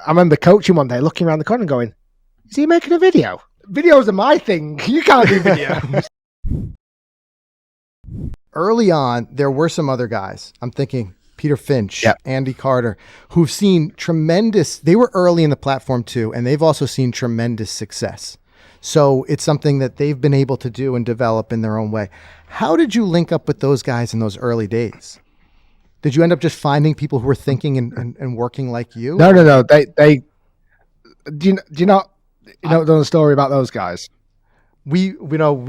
I remember coaching one day, looking around the corner and going, is he making a video? Videos are my thing. You can't do videos. Early on, there were some other guys. I'm thinking Peter Finch, Yep. Andy Carter, who've seen tremendous, they were early in the platform too, and they've also seen tremendous success. So it's something that they've been able to do and develop in their own way. How did you link up with those guys in those early days? Did you end up just finding people who were thinking and working like you? No. They do you not know the story about those guys? We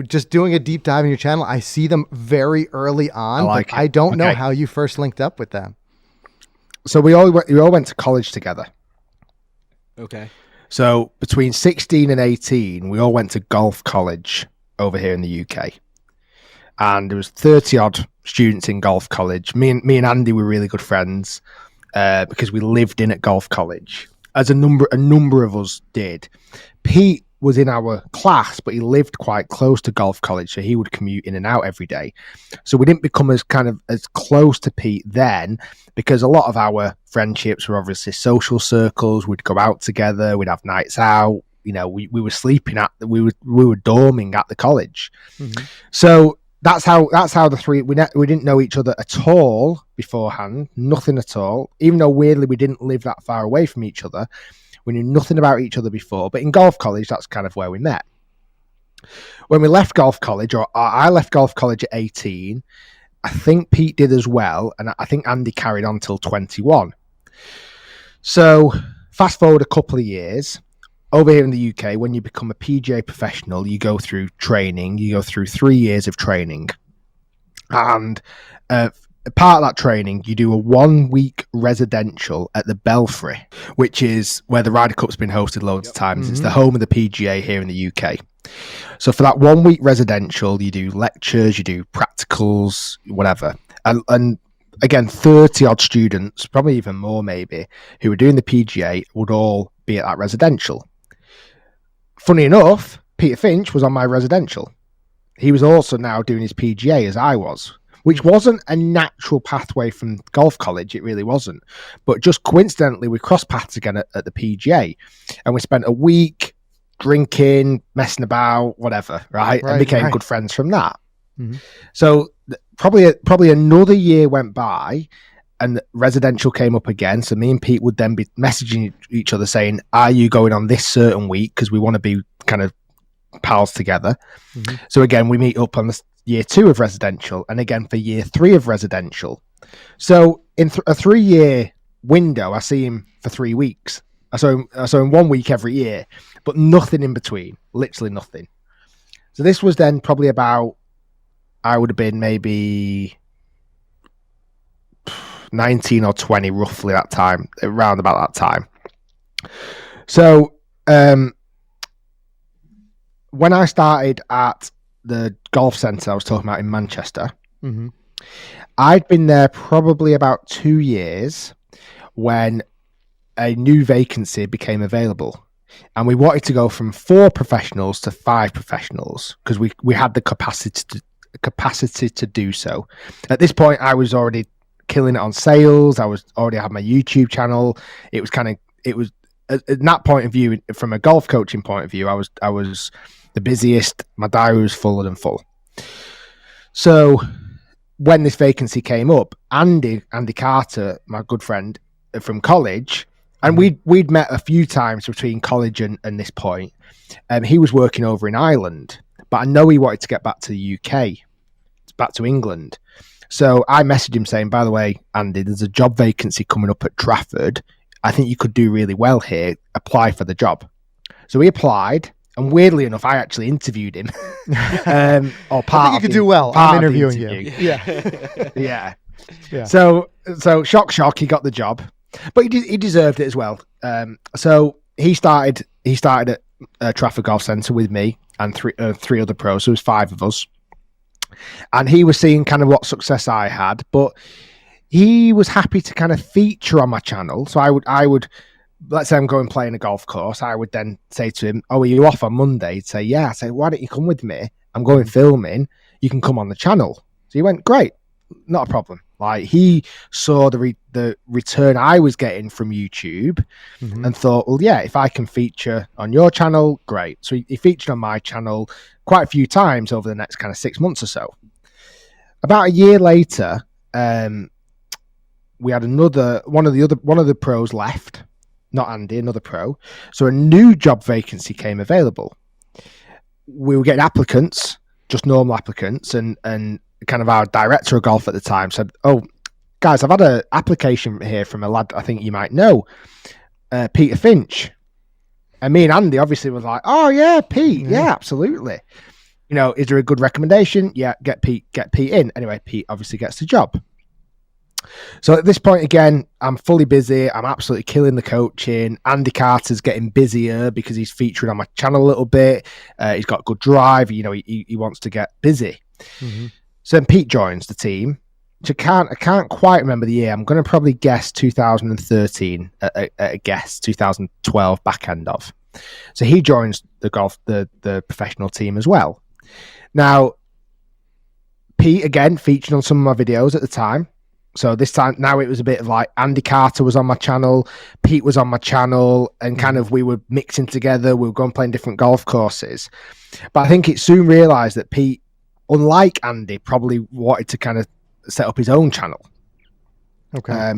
just doing a deep dive in your channel, I see them very early on, but I don't know how you first linked up with them. So we all went to college together. Okay. So between 16 and 18, we all went to golf college over here in the UK. And there was 30 odd students in golf college. Me and Andy were really good friends because we lived in at golf college, as a number of us did. Pete was in our class, but he lived quite close to golf college, so he would commute in and out every day. So we didn't become as close to Pete then, because a lot of our friendships were obviously social circles. We'd go out together, we'd have nights out. We were sleeping we were dorming at the college. Mm-hmm. So that's how the three, we didn't know each other at all beforehand, nothing at all. Even though weirdly we didn't live that far away from each other, we knew nothing about each other before. But in golf college, that's kind of where we met. When we left golf college, or I left golf college at 18, I think Pete did as well, and I think Andy carried on till 21. So fast forward a couple of years. Over here in the UK, when you become a PGA professional, you go through training. You go through 3 years of training. And part of that training, you do a 1-week residential at the Belfry, which is where the Ryder Cup's been hosted loads of times. Mm-hmm. It's the home of the PGA here in the UK. So for that 1-week residential, you do lectures, you do practicals, whatever. And again, 30 odd students, probably even more maybe, who were doing the PGA would all be at that residential. Funny enough, Peter Finch was on my residential. He was also now doing his PGA as I was, which wasn't a natural pathway from golf college. It really wasn't. But just coincidentally, we crossed paths again at the PGA, and we spent a week drinking, messing about, whatever, right? And became good friends from that. Mm-hmm. So probably another year went by, and residential came up again. So me and Pete would then be messaging each other saying, are you going on this certain week? Because we want to be kind of pals together. Mm-hmm. So again, we meet up on the year 2 of residential, and again for year 3 of residential. So in a 3-year window, I see him for 3 weeks. I saw him 1 week every year, but nothing in between, literally nothing. So this was then probably about, I would have been maybe 19 or 20 roughly that time, around about that time. So when I started at the golf centre I was talking about in Manchester, mm-hmm. I'd been there probably about 2 years when a new vacancy became available, and we wanted to go from 4 professionals to 5 professionals because we had the capacity to do so. At this point, I was already killing it on sales. I was already had my YouTube channel. It was at that point of view, from a golf coaching point of view, I was the busiest. My diary was fuller than full. So when this vacancy came up, Andy Carter, my good friend from college, and we'd met a few times between college and this point. He was working over in Ireland, but I know he wanted to get back to the UK, back to England. So I messaged him saying, by the way, Andy, there's a job vacancy coming up at Trafford. I think you could do really well here. Apply for the job. So he applied, and weirdly enough, I actually interviewed him. Or part I think you could do well. I'm interviewing you. Yeah. So shock, he got the job, but he deserved it as well. So he started at Trafford Golf Centre with me and three other pros. So it was 5 of us. And he was seeing kind of what success I had, but he was happy to kind of feature on my channel. So I would, let's say I'm going playing a golf course. I would then say to him, "Oh, are you off on Monday?" He'd say, "Yeah." I'd say, "Why don't you come with me? I'm going filming. You can come on the channel." So he went, "Great, not a problem." Like he saw the return I was getting from YouTube and thought, well, yeah, if I can feature on your channel, great. So he featured on my channel quite a few times over the next kind of 6 months or so. About a year later, we had one of the pros left, not Andy, another pro. So a new job vacancy came available. We were getting applicants, just normal applicants, and kind of our director of golf at the time said, "Oh, guys, I've had an application here from a lad I think you might know, Peter Finch." And me and Andy obviously was like, "Oh yeah, Pete, yeah, absolutely. You know, is there a good recommendation? Yeah, get Pete in." Anyway, Pete obviously gets the job. So at this point, again, I'm fully busy. I'm absolutely killing the coaching. Andy Carter's getting busier because he's featuring on my channel a little bit. He's got good drive. You know, he wants to get busy. So then Pete joins the team. Which I can't quite remember the year. I'm going to probably guess 2013. A guess 2012 back end of. So he joins the professional team as well. Now, Pete again featured on some of my videos at the time. So this time, now it was a bit of like Andy Carter was on my channel, Pete was on my channel, and kind of we were mixing together. We were going playing different golf courses. But I think it soon realised that Pete, unlike Andy, probably wanted to kind of set up his own channel. Okay.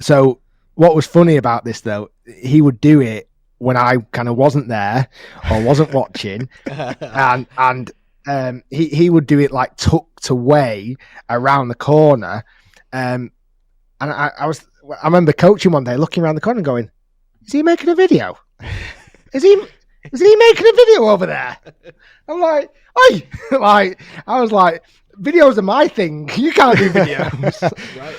So what was funny about this, though, he would do it when I kind of wasn't there or wasn't watching, and he would do it like tucked away around the corner. And I remember coaching one day, looking around the corner and going, "Is he making a video? Is he making a video over there?" I'm like, "Oi!" Like, I was like, "Videos are my thing. You can't do videos." Right.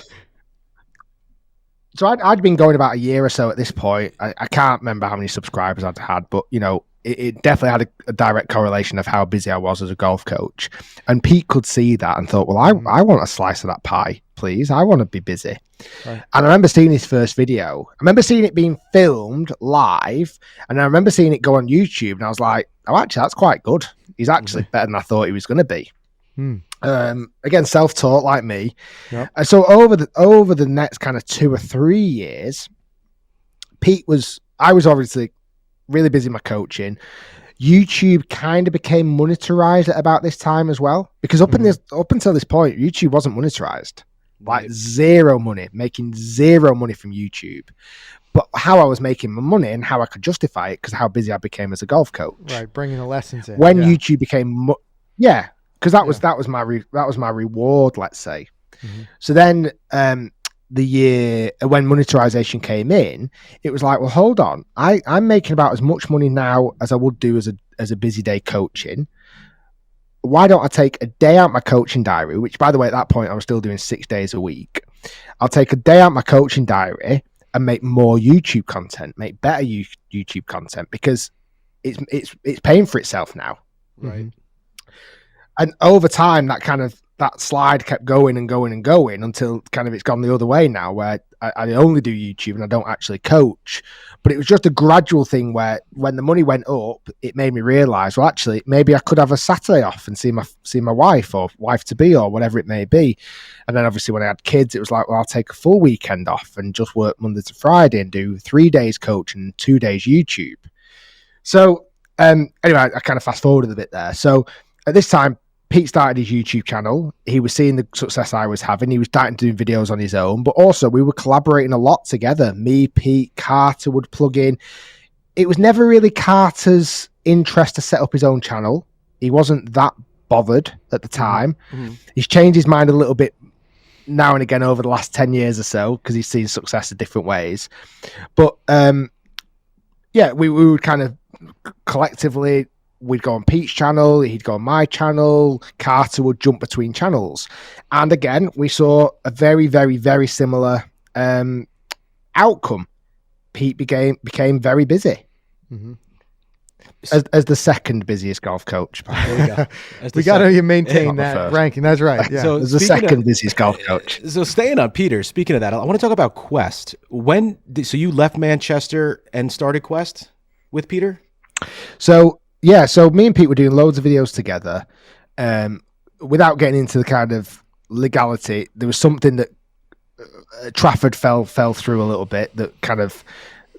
So I'd been going about a year or so at this point. I can't remember how many subscribers I'd had, but you know, it definitely had a direct correlation of how busy I was as a golf coach. And Pete could see that and thought, well, I want a slice of that pie, please. I want to be busy. Right. And I remember seeing his first video. I remember seeing it being filmed live, and I remember seeing it go on YouTube, and I was like, oh, actually, that's quite good. He's actually better than I thought he was going to be. Again, self-taught like me. Yep. So over the next kind of 2 or 3 years, I was obviously really busy in my coaching. YouTube kind of became monetized at about this time as well, because up until this point, YouTube wasn't monetized. Like making zero money from YouTube. But how I was making my money and how I could justify it because how busy I became as a golf coach. Right, bringing the lessons in. When YouTube became, because that was my reward, let's say. So then the year when monetization came in, it was like, well, hold on, I'm making about as much money now as I would do as a busy day coaching. Why don't I take a day out my coaching diary, which by the way, at that point I was still doing 6 days a week. I'll take a day out my coaching diary and make more YouTube content, make better YouTube content, because it's paying for itself now. Right. And over time, that slide kept going and going and going until kind of it's gone the other way now, where I only do YouTube and I don't actually coach. But it was just a gradual thing where when the money went up, it made me realize, well, actually, maybe I could have a Saturday off and see my wife or wife to be or whatever it may be. And then obviously when I had kids, it was like, well, I'll take a full weekend off and just work Monday to Friday and do 3 days coaching and 2 days YouTube. So anyway, I kind of fast forwarded a bit there. So at this time, Pete started his YouTube channel. He was seeing the success I was having. He was starting to do videos on his own, but also we were collaborating a lot together. Me, Pete, Carter would plug in. It was never really Carter's interest to set up his own channel. He wasn't that bothered at the time. He's changed his mind a little bit now and again over the last 10 years or so because he's seen success in different ways. But we would kind of collectively, we'd go on Pete's channel, he'd go on my channel, Carter would jump between channels. And again, we saw a very, very, very similar outcome. Pete became very busy. As the second busiest golf coach. There we go. We got to maintain that ranking. That's right. Yeah. So as the second busiest golf coach. So staying on Peter, speaking of that, I want to talk about Quest. So you left Manchester and started Quest with Peter? So me and Pete were doing loads of videos together. Without getting into the kind of legality, there was something that Trafford fell through a little bit. That kind of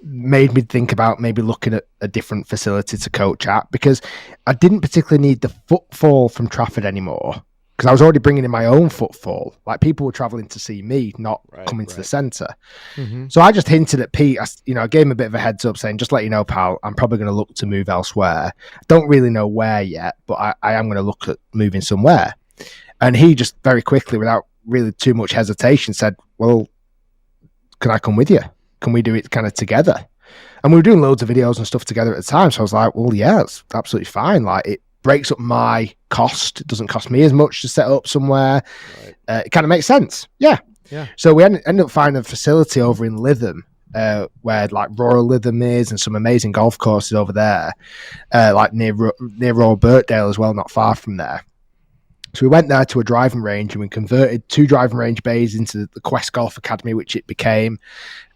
made me think about maybe looking at a different facility to coach at, because I didn't particularly need the footfall from Trafford anymore, because I was already bringing in my own footfall. Like, people were traveling to see me, not coming to the centre. Mm-hmm. So I just hinted at Pete. I gave him a bit of a heads up, saying, just let you know, pal, I'm probably going to look to move elsewhere. Don't really know where yet, but I am going to look at moving somewhere. And he just very quickly, without really too much hesitation, said, well, can I come with you? Can we do it kind of together? And we were doing loads of videos and stuff together at the time. So I was like, well, yeah, it's absolutely fine. Like, it breaks up my cost. It doesn't cost me as much to set up somewhere. Right. It kind of makes sense. Yeah. So we ended up finding a facility over in Lytham, where like Royal Lytham is, and some amazing golf courses over there, like near Royal Birkdale as well, not far from there. So we went there to a driving range, and we converted 2 driving range bays into the Quest Golf Academy, which it became.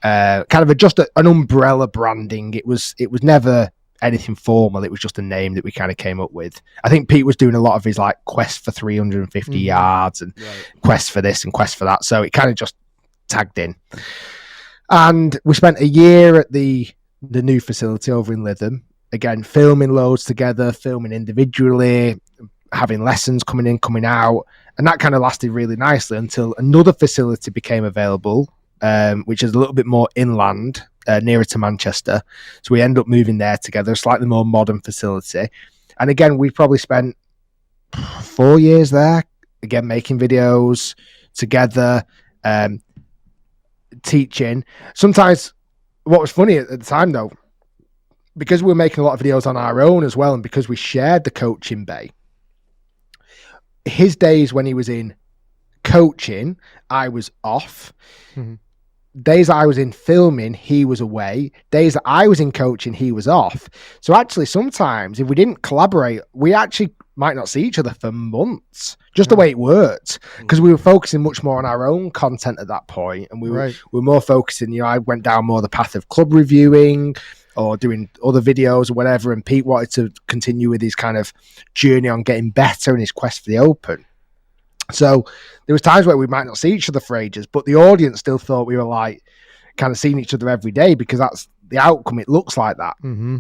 Kind of just an umbrella branding. It was never anything formal. It was just a name that we kind of came up with. I think Pete was doing a lot of his like Quest for 350 yards and Quest for this and Quest for that. So it kind of just tagged in. And we spent a year at the new facility over in Lytham. Again, filming loads together, filming individually, having lessons coming in, coming out. And that kind of lasted really nicely until another facility became available, which is a little bit more inland, nearer to Manchester. So we end up moving there together, a slightly more modern facility. And again, we probably spent 4 years there, again, making videos together, teaching. Sometimes, what was funny at the time, though, because we were making a lot of videos on our own as well, and because we shared the coaching bay, his days when he was in coaching, I was off. Mm-hmm. Days that I was in filming, he was away. Days that I was in coaching, he was off. So actually, sometimes if we didn't collaborate, we actually might not see each other for months, just the way it worked, because we were focusing much more on our own content at that point, and we were more focusing. I went down more the path of club reviewing or doing other videos or whatever, and Pete wanted to continue with his kind of journey on getting better in his quest for the Open. So there was times where we might not see each other for ages, but the audience still thought we were like kind of seeing each other every day, because that's the outcome. It looks like that. Mm-hmm.